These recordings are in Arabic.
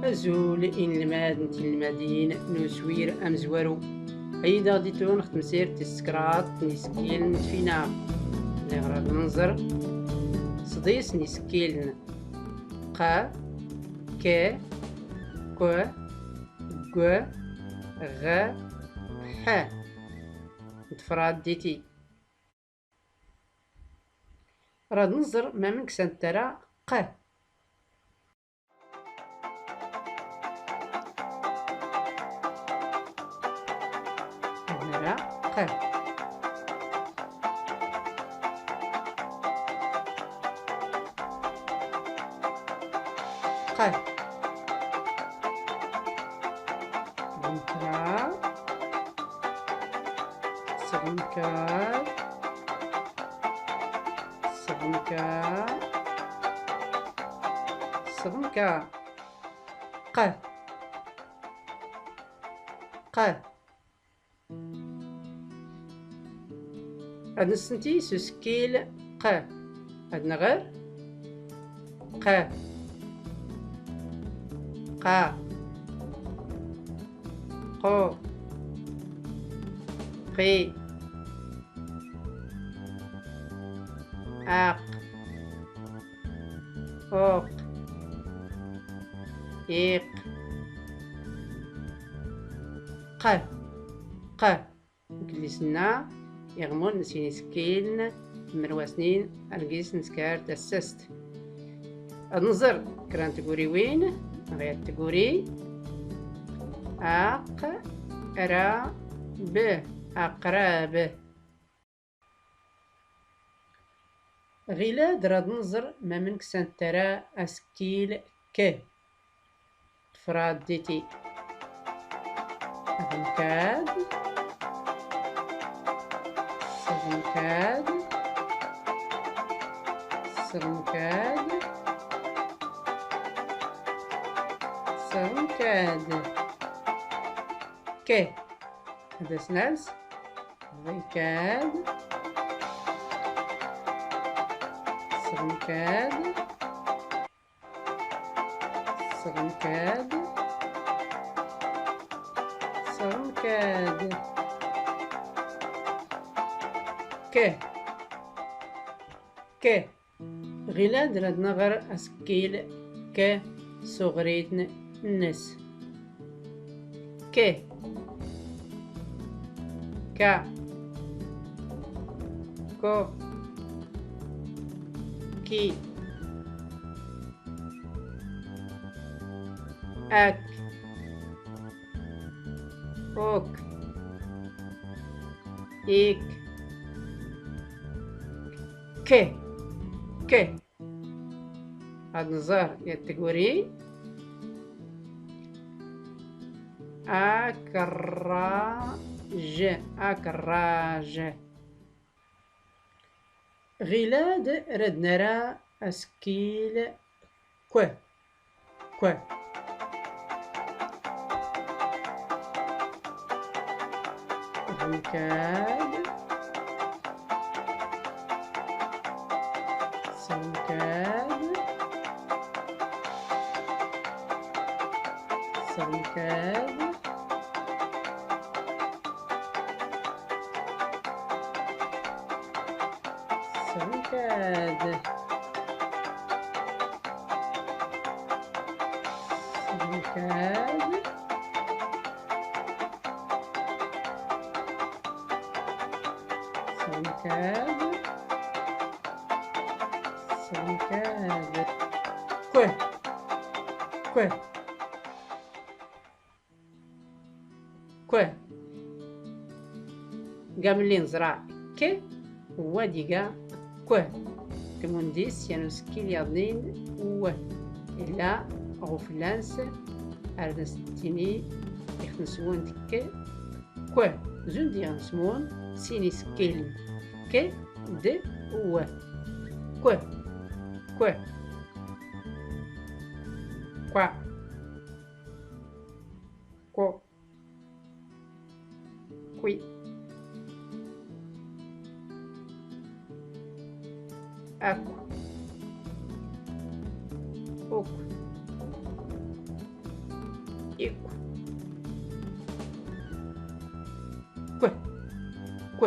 أزول إن الماد نتي المدين نسوير أمزورو أيدا غديتو نخدم سير تسكرات نسكيل نتفينا اللي غراد ننظر صديس نسكيل قا ك كو كو غ ح نتفراد ديتي راد ننظر ما منك سنترا ق هنا ق ق سبنكا سبنكا سبنكا سبنكا ق ق هاد نسنتي سوسكيل ق هاد نغير ق قا قو قي آق أوق إيق ق ق جلسنا يغمون نسيني سكين مرواسنين أرقيس نسكار تسست النظر كران تقولي وين غير تقولي أق را ب أقراب غيلا دراد نظر ما منك سنترا أسكيل ك فراد ديتي أغنكاد سغنكاد سغنكاد سغنكاد ك هذا سناس غيكاد سغنكاد سغنكاد سغنكاد ك ك غيلا دراد نغر أسكيل ك صغريتن الناس ك كا كو كي أك أوك إيك ك ك هاد نظر يتقوري أكراج أكراج غلاد رد نرى أسكيل كو كو غنكاد سنكاد سنكاد سنكاد سنكاد سنكاد سنكاد كو كو كو قبل نزرع ك وديقا كو كمونديس يانوسكيل يضنين و إلا غفلانس أرنستيني يخنسون تك كو زون ديانسمون سيني سكيل ك د و كو كو كوا كو كوي أكو أوك إيكو كو كو.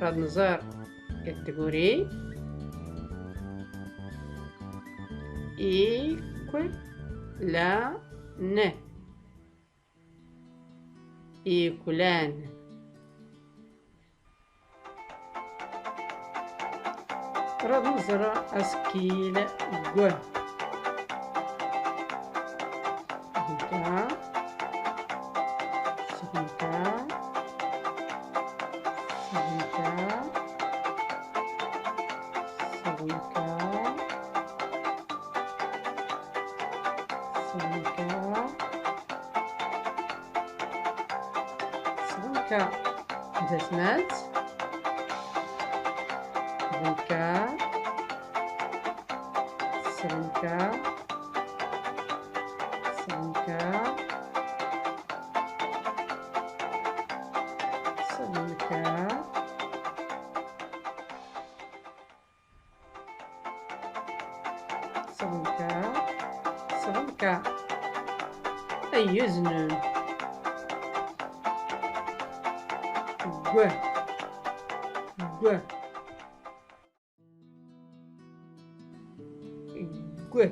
راد نزار كاتيجوري إيكو لا ن إيكولان. راد نزرع أسكيل جو هكا سهنكا سهنكا سهنكا سهنكا سهنكا. إذا سمعت سهنكا سهنكا سهنكا سهنكا. سهنكا سهنكا. أي زنون جو جو جو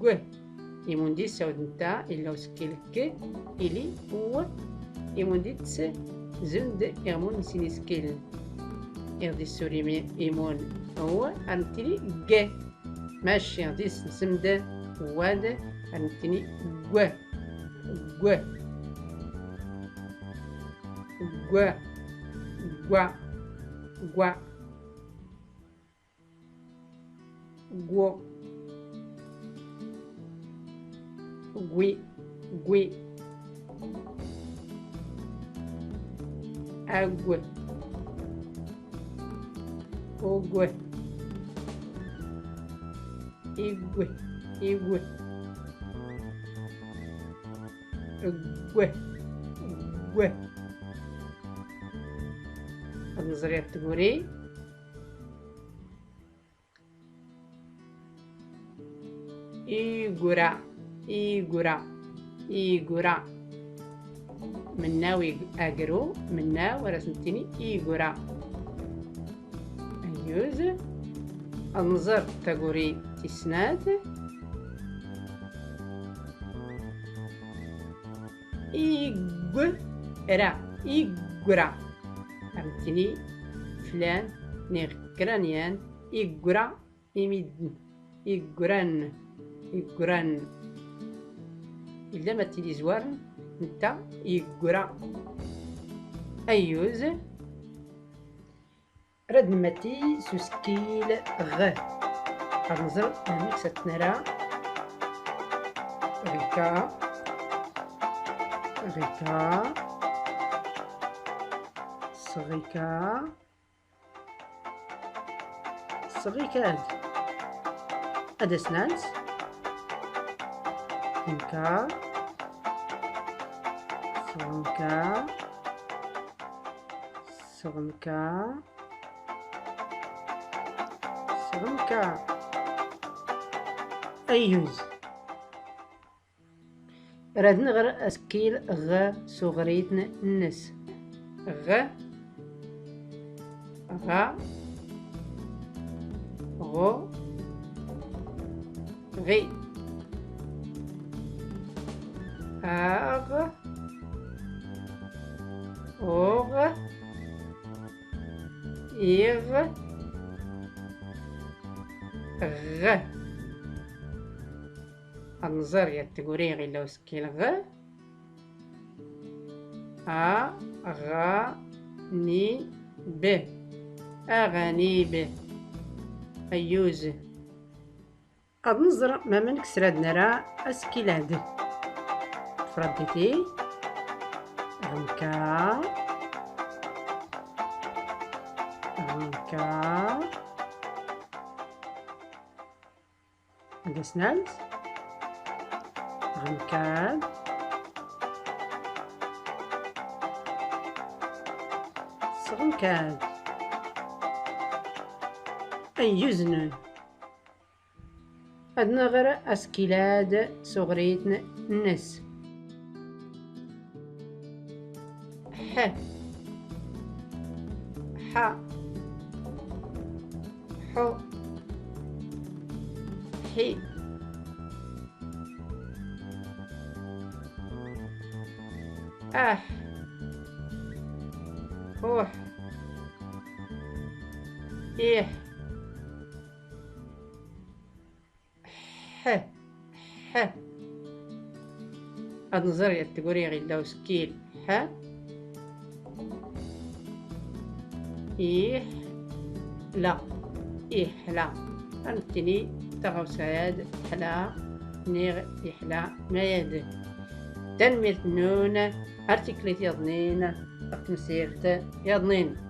جو. يموندي سود نتا إلا وسكيلك إلي هو يموندي تس زند يمون سيني سكيل يغدي السوري يمون هو أنتني جا ماشي يغدي نسمد واد أنتني جو جو جو جو جو جو gui gui. Água água. Igua igua. Água água. النظرية التجوري إيجورا إيجورا إيجورا. منا أجرو منا ورسمتني إيجورا. أيوز النظر التجوري تسنات إيجورا إيجورا. فهمتني فلان نيغرانيان إيجورا إميدن إيجوران إيجوران. إلا ما تيلي زوار نتا إيجورا. أيوز رد نماتي سوسكيل غ. غنزر هنيك ستنرى غيكا غيكا صغيكا صغيكاد. هذا سنانس هنكا صغنكا صغنكا صغنكا. أيوز راد نغر أسكيل غ صغريتنا النس غ غا غو غي آغ أوغ إيغ غ. النظر يتقوري غي لو سكيل غ أغاني ب أغاني ب. أيوز النظر ما من كسراد نرى أسكيل هاد فردتي غنكا غنكا قسنالت غنكاد صغنكاد. أيوزن هاد نغر أسكيلاد صغريتن نس. ح ح حو حي أح أوح إيح ح ح. هاد نظرية تقولي غير داو سكيل ح إيح لا إيح لا فهمتني تغو ساد حلا نيغ إحلا ما يد تنمية نون أرتكليت يضنين تمسيرت يضنين